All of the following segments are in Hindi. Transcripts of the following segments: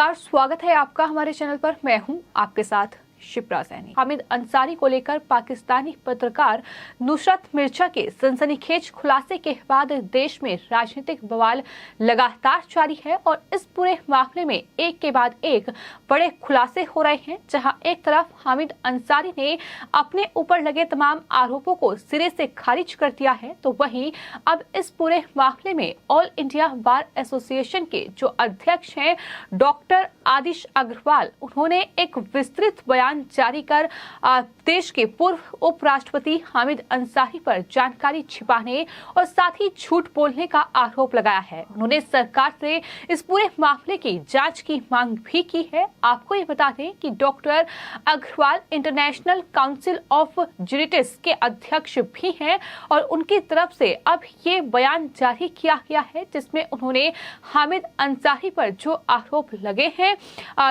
नमस्कार, स्वागत है आपका हमारे चैनल पर। मैं हूं आपके साथ शिप्रा सैनी। हामिद अंसारी को लेकर पाकिस्तानी पत्रकार नुसरत मिर्जा के सनसनीखेज खुलासे के बाद देश में राजनीतिक बवाल लगातार जारी है और इस पूरे मामले में एक के बाद एक बड़े खुलासे हो रहे हैं। जहां एक तरफ हामिद अंसारी ने अपने ऊपर लगे तमाम आरोपों को सिरे से खारिज कर दिया है, तो वहीं अब इस पूरे मामले में ऑल इंडिया बार एसोसिएशन के जो अध्यक्ष हैं डॉक्टर आदिश अग्रवाल, उन्होंने एक विस्तृत बयान जारी कर देश के पूर्व उपराष्ट्रपति हामिद अंसारी पर जानकारी छिपाने और साथ ही झूठ बोलने का आरोप लगाया है। उन्होंने सरकार से इस पूरे मामले की जांच की मांग भी की है। आपको ये बता दें कि doctor Agarwal international council of jurists के अध्यक्ष भी हैं और उनकी तरफ से अब ये बयान जारी किया गया है, जिसमें उन्होंने हामिद अंसारी पर जो आरोप लगे हैं,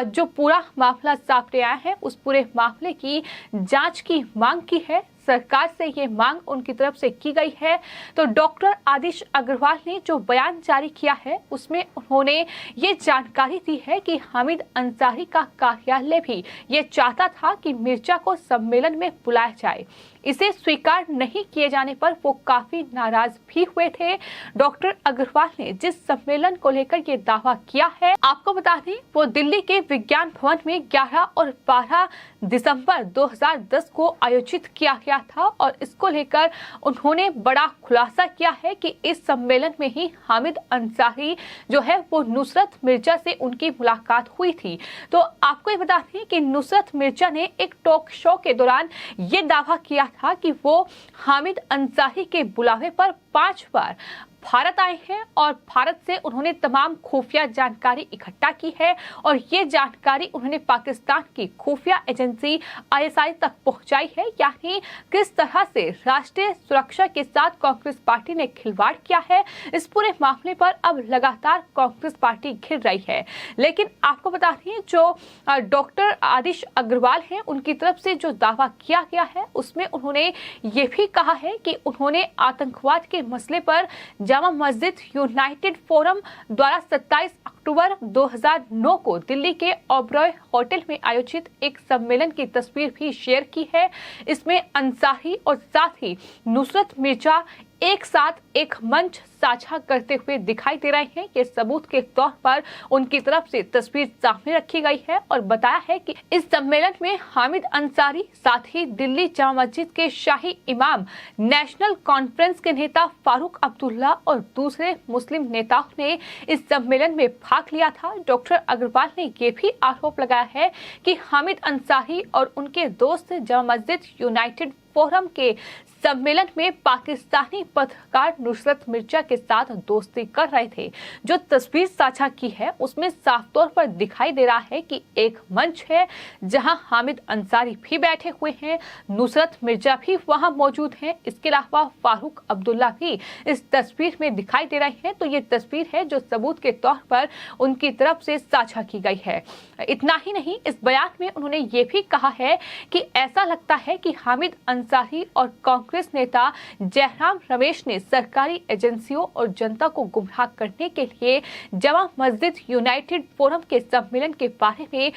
जो पूरा मामला सामने आया है, उस पूरे मामले की जांच की मांग की है। सरकार से ये मांग उनकी तरफ से की गई है। तो डॉक्टर आदिश अग्रवाल ने जो बयान जारी किया है उसमें उन्होंने ये जानकारी दी है कि हामिद अंसारी का कार्यालय भी ये चाहता था कि मिर्जा को सम्मेलन में बुलाया जाए। इसे स्वीकार नहीं किए जाने पर वो काफी नाराज भी हुए थे। डॉक्टर अग्रवाल ने जिस सम्मेलन को लेकर ये दावा किया है, आपको बता दें वो दिल्ली के विज्ञान भवन में 11 और 12 दिसंबर 2010 को आयोजित किया गया था और इसको लेकर उन्होंने बड़ा खुलासा किया है कि इस सम्मेलन में ही हामिद अंसारी जो है वो नुसरत मिर्जा से उनकी मुलाकात हुई थी। तो आपको ये बता दें कि नुसरत मिर्जा ने एक टॉक शो के दौरान ये दावा किया था कि वो हामिद अंसारी के बुलावे पर 5 बार भारत आए हैं और भारत से उन्होंने तमाम खुफिया जानकारी इकट्ठा की है और ये जानकारी उन्होंने पाकिस्तान की खुफिया एजेंसी आईएसआई तक पहुंचाई है। यानी किस तरह से राष्ट्रीय सुरक्षा के साथ कांग्रेस पार्टी ने खिलवाड़ किया है, इस पूरे मामले पर अब लगातार कांग्रेस पार्टी घिर रही है। लेकिन आपको बता दें जो डॉक्टर आदिश अग्रवाल हैं, उनकी तरफ से जो दावा किया गया है उसमें उन्होंने ये भी कहा है कि उन्होंने आतंकवाद के मसले पर जामा मस्जिद यूनाइटेड फोरम द्वारा 27 अक्टूबर 2009 को दिल्ली के ओबरॉय होटल में आयोजित एक सम्मेलन की तस्वीर भी शेयर की है। इसमें अंसारी और साथ ही नुसरत मिर्जा एक साथ एक मंच साझा करते हुए दिखाई दे रहे हैं। ये सबूत के तौर पर उनकी तरफ से तस्वीर सामने रखी गई है और बताया है कि इस सम्मेलन में हामिद अंसारी, साथ ही दिल्ली जामा मस्जिद के शाही इमाम, नेशनल कॉन्फ्रेंस के नेता फारूक अब्दुल्ला और दूसरे मुस्लिम नेताओं ने इस सम्मेलन में भाग लिया था। डॉक्टर अग्रवाल ने ये भी आरोप लगाया है कि हामिद अंसारी और उनके दोस्त जामा मस्जिद यूनाइटेड फोरम के सम्मेलन में पाकिस्तानी पत्रकार नुसरत मिर्जा के साथ दोस्ती कर रहे थे। जो तस्वीर साझा की है उसमें साफ तौर पर दिखाई दे रहा है कि एक मंच है जहां हामिद अंसारी भी बैठे हुए हैं, नुसरत मिर्जा भी वहां मौजूद हैं, इसके अलावा फारूक अब्दुल्ला भी इस तस्वीर में दिखाई दे रहे हैं। तो ये तस्वीर है जो सबूत के तौर पर उनकी तरफ से साझा की गई है। इतना ही नहीं, इस बयान में उन्होंने ये भी कहा है कि ऐसा लगता है कि हामिद अंसारी और कांग्रेस नेता जयराम रमेश ने सरकारी एजेंसियों और जनता को गुमराह करने के लिए जामा मस्जिद यूनाइटेड फोरम के सम्मेलन के बारे में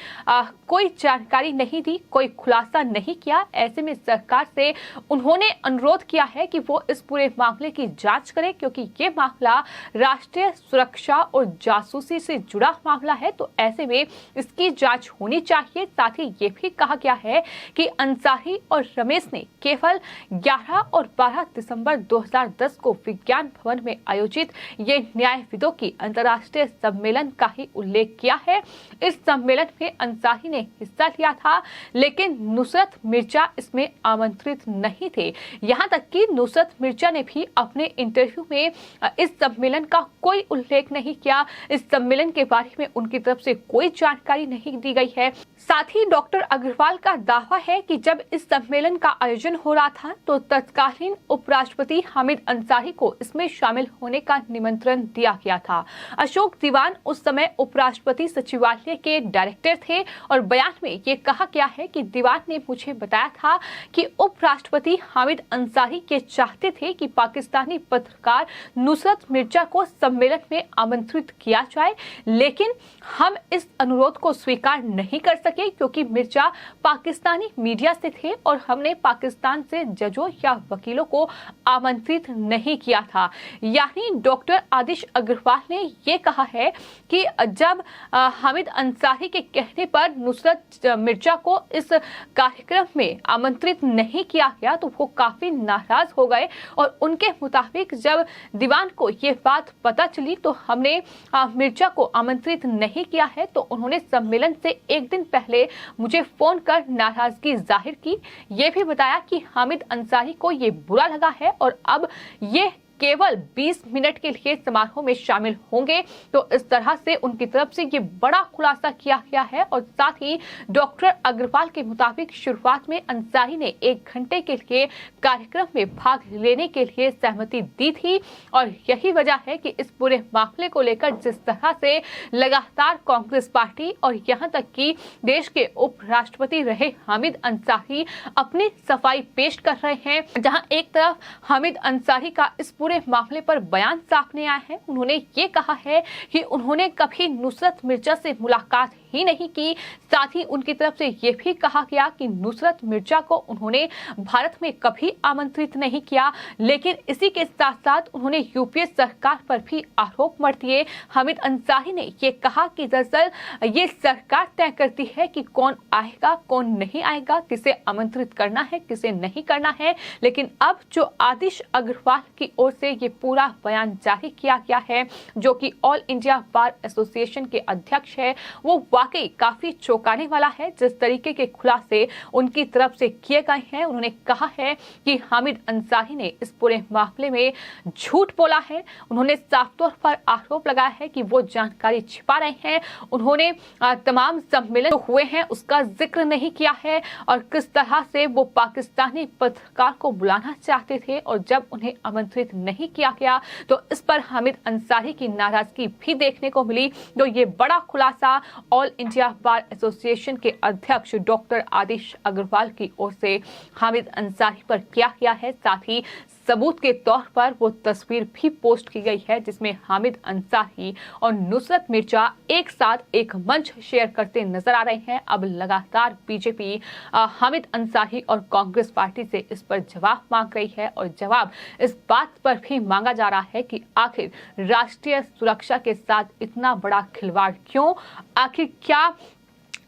कोई जानकारी नहीं दी, कोई खुलासा नहीं किया। ऐसे में सरकार से उन्होंने अनुरोध किया है कि वो इस पूरे मामले की जांच करें, क्योंकि ये मामला राष्ट्रीय सुरक्षा और जासूसी से जुड़ा मामला है। तो ऐसे में इसकी जांच होनी चाहिए। साथ ही ये भी कहा गया है कि अंसारी और रमेश ने केवल 11 और 12 दिसंबर 2010 को विज्ञान भवन में आयोजित ये न्यायविदों की अंतर्राष्ट्रीय सम्मेलन का ही उल्लेख किया है। इस सम्मेलन में अंसारी ने हिस्सा लिया था, लेकिन नुसरत मिर्जा इसमें आमंत्रित नहीं थे। यहाँ तक कि नुसरत मिर्जा ने भी अपने इंटरव्यू में इस सम्मेलन का कोई उल्लेख नहीं किया। इस सम्मेलन के बारे में उनकी तरफ से कोई जानकारी नहीं दी गई है। साथ ही डॉक्टर अग्रवाल का दावा है कि जब इस सम्मेलन का आयोजन आयोजन हो रहा था तो तत्कालीन उपराष्ट्रपति हामिद अंसारी को इसमें शामिल होने का निमंत्रण दिया गया था। अशोक दीवान उस समय उपराष्ट्रपति सचिवालय के डायरेक्टर थे और बयान में ये कहा गया है कि दीवान ने मुझे बताया था कि उपराष्ट्रपति हामिद अंसारी के चाहते थे कि पाकिस्तानी पत्रकार नुसरत मिर्जा को सम्मेलन में आमंत्रित किया जाए, लेकिन हम इस अनुरोध को स्वीकार नहीं कर सके क्योंकि मिर्जा पाकिस्तानी मीडिया से थे और हमने पाकिस्तान से जजों या वकीलों को आमंत्रित नहीं किया था। यानी डॉक्टर आदिश अग्रवाल ने ये कहा है कि जब हामिद अंसारी के कहने पर नुसरत मिर्जा को इस कार्यक्रम में आमंत्रित नहीं किया गया तो वो काफी नाराज हो गए और उनके मुताबिक जब दीवान को ये बात पता चली तो हमने मिर्जा को आमंत्रित नहीं किया है, तो उन्होंने सम्मेलन से एक दिन पहले मुझे फोन कर नाराजगी जाहिर की। ये भी बताया कि हामिद अंसारी को ये बुरा लगा है और अब ये केवल 20 मिनट के लिए समारोह में शामिल होंगे। तो इस तरह से उनकी तरफ से ये बड़ा खुलासा किया गया है और साथ ही डॉक्टर अग्रवाल के मुताबिक शुरुआत में अंसारी ने 1 घंटे के लिए कार्यक्रम में भाग लेने के लिए सहमति दी थी और यही वजह है कि इस पूरे मामले को लेकर जिस तरह से लगातार कांग्रेस पार्टी और यहाँ तक कि देश के उपराष्ट्रपति रहे हामिद अंसारी अपनी सफाई पेश कर रहे हैं, जहाँ एक तरफ हामिद अंसारी का इस पूरे मामले पर बयान सामने आया है। उन्होंने ये कहा है कि उन्होंने कभी नुसरत मिर्जा से मुलाकात ही नहीं की। साथ ही उनकी तरफ से ये भी कहा गया कि नुसरत मिर्जा को उन्होंने भारत में कभी आमंत्रित नहीं किया, लेकिन इसी के साथ साथ उन्होंने यूपीए सरकार पर भी आरोप मढ़ दिए। हामिद अंसारी ने ये कहा कि दरअसल ये सरकार तय करती है कि कौन आएगा कौन नहीं आएगा, किसे आमंत्रित करना है किसे नहीं करना है, लेकिन अब जो आदिश अग्रवाल की ओर से ये पूरा बयान जारी किया गया है, जो कि ऑल इंडिया बार एसोसिएशन के अध्यक्ष है, वो वाकई काफी चौंकाने वाला है। जिस तरीके के खुलासे उनकी तरफ से किए गए हैं, उन्होंने कहा है कि हामिद अंसारी ने इस पूरे मामले में झूठ बोला है। उन्होंने साफ तौर पर आरोप लगाया है कि वो जानकारी छिपा रहे हैं। उन्होंने तमाम सम्मेलन जो हुए हैं उसका जिक्र नहीं किया है और किस तरह से वो पाकिस्तानी पत्रकार को बुलाना चाहते थे और जब उन्हें आमंत्रित नहीं किया गया तो इस पर हामिद अंसारी की नाराजगी भी देखने को मिली। तो ये बड़ा खुलासा ऑल इंडिया बार एसोसिएशन के अध्यक्ष डॉक्टर आदिश अग्रवाल की ओर से हामिद अंसारी पर किया गया है। साथ ही सबूत के तौर पर वो तस्वीर भी पोस्ट की गई है जिसमें हामिद अंसारी और नुसरत मिर्जा एक साथ एक मंच शेयर करते नजर आ रहे हैं। अब लगातार बीजेपी हामिद अंसारी और कांग्रेस पार्टी से इस पर जवाब मांग रही है और जवाब इस बात पर भी मांगा जा रहा है कि आखिर राष्ट्रीय सुरक्षा के साथ इतना बड़ा खिलवाड़ क्यों, आखिर क्या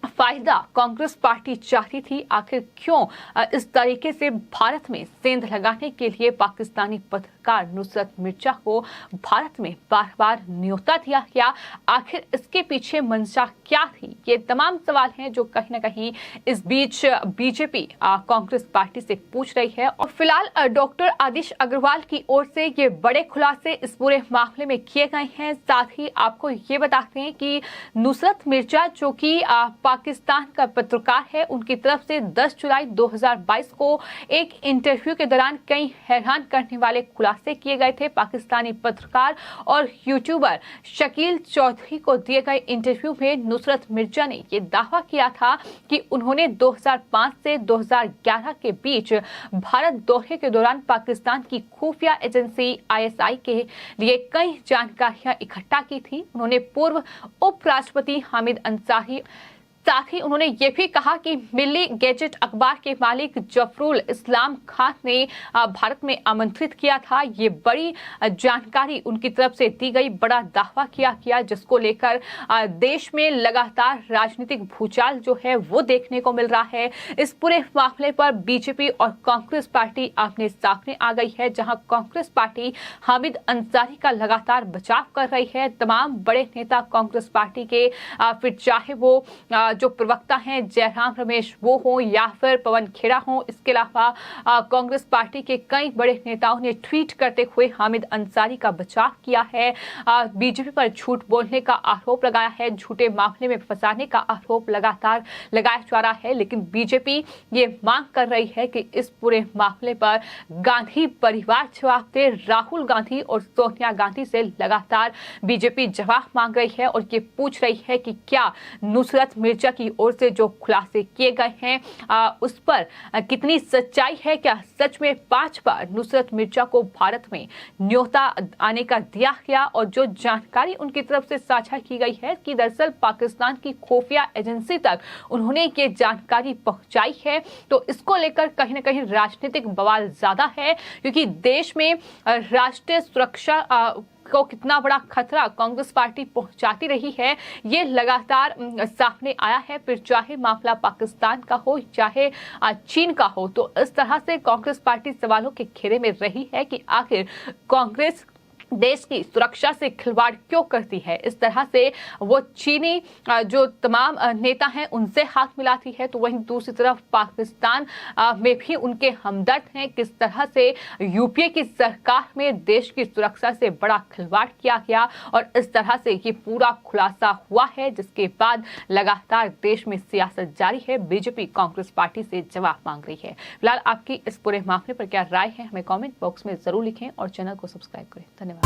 फायदा कांग्रेस पार्टी चाहती थी, आखिर क्यों इस तरीके से भारत में सेंध लगाने के लिए पाकिस्तानी पत्रकार नुसरत मिर्जा को भारत में बार बार न्योता दिया गया, आखिर इसके पीछे मंशा क्या थी। ये तमाम सवाल हैं जो कहीं ना कहीं इस बीच बीजेपी कांग्रेस पार्टी से पूछ रही है। और फिलहाल डॉक्टर आदिश अग्रवाल की ओर से ये बड़े खुलासे इस पूरे मामले में किए गए हैं। साथ ही आपको ये बताते हैं कि नुसरत मिर्जा जो कि पाकिस्तान का पत्रकार है, उनकी तरफ से 10 जुलाई 2022 को एक इंटरव्यू के दौरान कई हैरान करने वाले खुलासे किए गए थे। पाकिस्तानी पत्रकार और यूट्यूबर शकील चौधरी को दिए गए इंटरव्यू में नुसरत मिर्जा ने ये दावा किया था कि उन्होंने 2005 से 2011 के बीच भारत दौरे के दौरान पाकिस्तान की खुफिया एजेंसी ISI के लिए कई जानकारियां इकट्ठा की थी। उन्होंने पूर्व उपराष्ट्रपति हामिद अंसारी साथ ही उन्होंने ये भी कहा कि मिल्ली गैजेट अखबार के मालिक जफरुल इस्लाम खान ने भारत में आमंत्रित किया था। ये बड़ी जानकारी उनकी तरफ से दी गई, बड़ा दावा किया गया जिसको लेकर देश में लगातार राजनीतिक भूचाल जो है वो देखने को मिल रहा है। इस पूरे मामले पर बीजेपी और कांग्रेस पार्टी आमने सामने आ गई है, जहां कांग्रेस पार्टी हामिद अंसारी का लगातार बचाव कर रही है। तमाम बड़े नेता कांग्रेस पार्टी के फिर चाहे वो जो प्रवक्ता हैं जयराम रमेश वो हो या फिर पवन खेड़ा हो, इसके अलावा कांग्रेस पार्टी के कई बड़े नेताओं ने ट्वीट करते हुए हामिद अंसारी का बचाव किया है। बीजेपी पर झूठ बोलने का आरोप लगाया है, झूठे मामले में फंसाने का आरोप लगातार लगाया जा रहा है। लेकिन बीजेपी ये मांग कर रही है कि इस पूरे मामले पर गांधी परिवार जवाब दे। राहुल गांधी और सोनिया गांधी से लगातार बीजेपी जवाब मांग रही है और ये पूछ रही है कि क्या नुसरत मिर्जा की ओर से जो खुलासे किए गए हैं उस पर कितनी सच्चाई है। क्या सच में 5 बार नुसरत मिर्जा को भारत में न्योता आने का दिया गया और जो जानकारी उनकी तरफ से साझा की गई है कि दरअसल पाकिस्तान की खुफिया एजेंसी तक उन्होंने ये जानकारी पहुंचाई है, तो इसको लेकर कहीं ना कहीं राजनीतिक बवाल ज्यादा है, क्योंकि देश में राष्ट्रीय सुरक्षा को कितना बड़ा खतरा कांग्रेस पार्टी पहुंचाती रही है ये लगातार सामने आया है। फिर चाहे मामला पाकिस्तान का हो चाहे चीन का हो, तो इस तरह से कांग्रेस पार्टी सवालों के घेरे में रही है कि आखिर कांग्रेस देश की सुरक्षा से खिलवाड़ क्यों करती है। इस तरह से वो चीनी जो तमाम नेता हैं उनसे हाथ मिलाती है, तो वहीं दूसरी तरफ पाकिस्तान में भी उनके हमदर्द हैं। किस तरह से यूपीए की सरकार में देश की सुरक्षा से बड़ा खिलवाड़ किया गया और इस तरह से ये पूरा खुलासा हुआ है, जिसके बाद लगातार देश में सियासत जारी है। बीजेपी कांग्रेस पार्टी से जवाब मांग रही है। फिलहाल आपकी इस पूरे मामले पर क्या राय है हमें कमेंट बॉक्स में जरूर लिखें और चैनल को सब्सक्राइब करें। धन्यवाद।